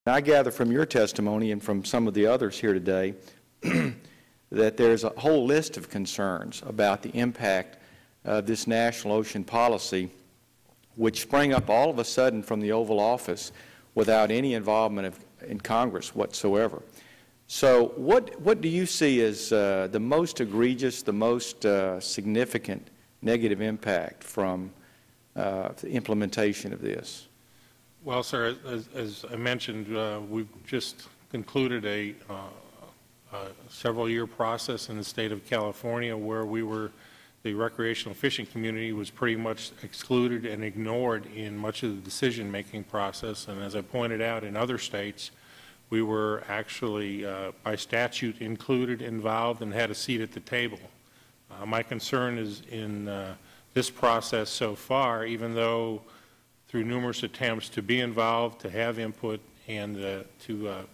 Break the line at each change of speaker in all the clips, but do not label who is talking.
Now, I gather from your testimony and from some of the others here today that there's a whole list of concerns about the impact of this national ocean policy, which sprang up all of a sudden from the Oval Office without any involvement in Congress whatsoever. So what do you see as the most egregious, the most significant negative impact from the implementation of this?
Well, sir, as I mentioned, we've just concluded a several-year process in the state of California where the recreational fishing community was pretty much excluded and ignored in much of the decision-making process. And as I pointed out, in other states, we were actually, by statute, included, involved, and had a seat at the table. My concern is in this process so far, even though through numerous attempts to be involved, to have input, and to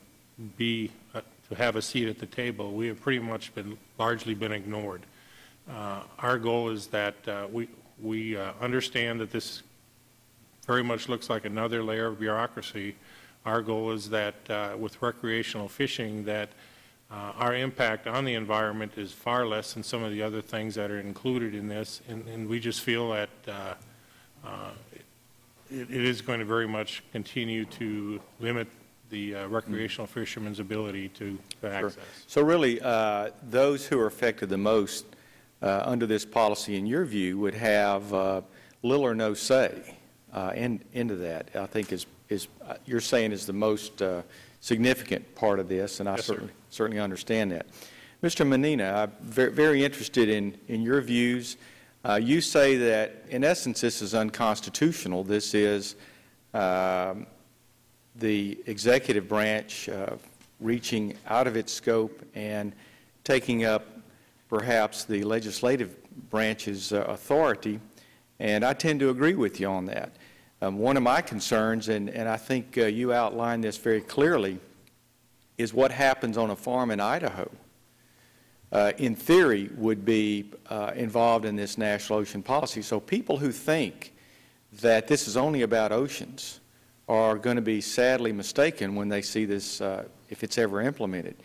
have a seat at the table, we have pretty much largely been ignored. Our goal is that we understand that this very much looks like another layer of bureaucracy. Our goal is that with recreational fishing, that our impact on the environment is far less than some of the other things that are included in this, and we just feel that it is going to very much continue to limit the recreational fishermen's ability to access.
Sure. So really, those who are affected the most under this policy, in your view, would have little or no say into that, I think is you're saying is the most significant part of this, and I
yes,
certainly understand that. Mr. Mannina, I'm very interested in your views. You say that, in essence, this is unconstitutional. This is the executive branch reaching out of its scope and taking up perhaps the legislative branch's authority, and I tend to agree with you on that. One of my concerns, and I think you outlined this very clearly, is what happens on a farm in Idaho. In theory, would be involved in this national ocean policy. So people who think that this is only about oceans are going to be sadly mistaken when they see this, if it's ever implemented.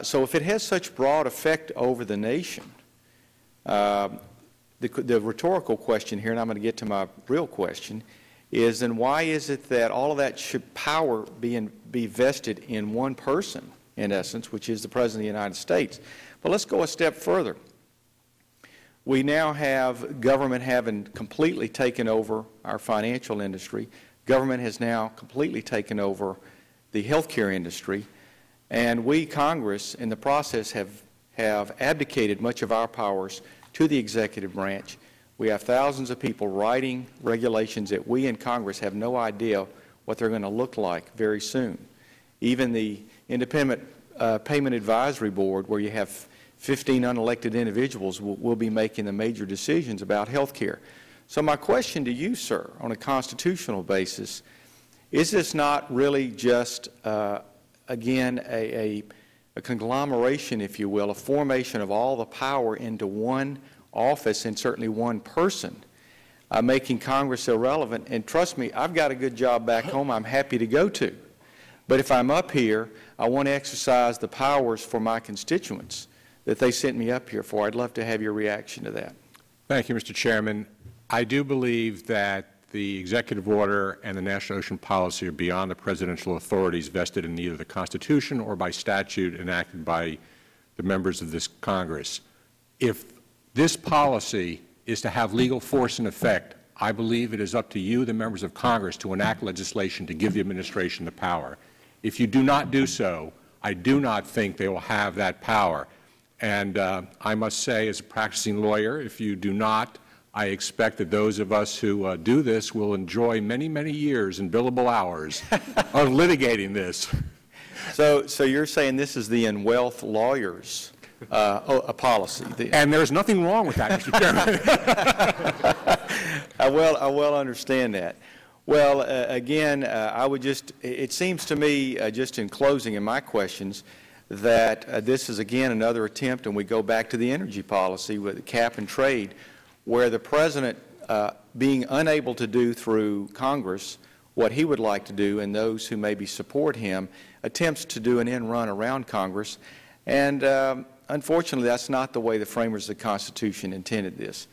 So if it has such broad effect over the nation, the rhetorical question here, and I'm going to get to my real question, is then why is it that all of that power be vested in one person, in essence, which is the President of the United States? But let's go a step further. We now have government having completely taken over our financial industry. Government has now completely taken over the healthcare industry. And we, Congress, in the process have abdicated much of our powers to the executive branch. We have thousands of people writing regulations that we in Congress have no idea what they're going to look like very soon. Even the Independent Payment Advisory Board, where you have 15 unelected individuals, will be making the major decisions about health care. So my question to you, sir, on a constitutional basis, is this not really just, again, a conglomeration, if you will, a formation of all the power into one office and certainly one person, making Congress irrelevant? And trust me, I've got a good job back home I'm happy to go to. But if I'm up here, I want to exercise the powers for my constituents that they sent me up here for. I'd love to have your reaction to that.
Thank you, Mr. Chairman. I do believe that the executive order and the national ocean policy are beyond the presidential authorities vested in either the Constitution or by statute enacted by the members of this Congress. If this policy is to have legal force and effect, I believe it is up to you, the members of Congress, to enact legislation to give the administration the power. If you do not do so, I do not think they will have that power. And I must say, as a practicing lawyer, if you do not, I expect that those of us who do this will enjoy many, many years in billable hours of litigating this.
So you're saying this is the in-wealth lawyers a policy?
And there's nothing wrong with that, Mr. Chairman.
I well understand that. Well, again, I would just, it seems to me, just in closing in my questions, that this is, again, another attempt, and we go back to the energy policy with cap and trade, where the President, being unable to do through Congress what he would like to do, and those who maybe support him, attempts to do an end run around Congress. And unfortunately, that's not the way the framers of the Constitution intended this.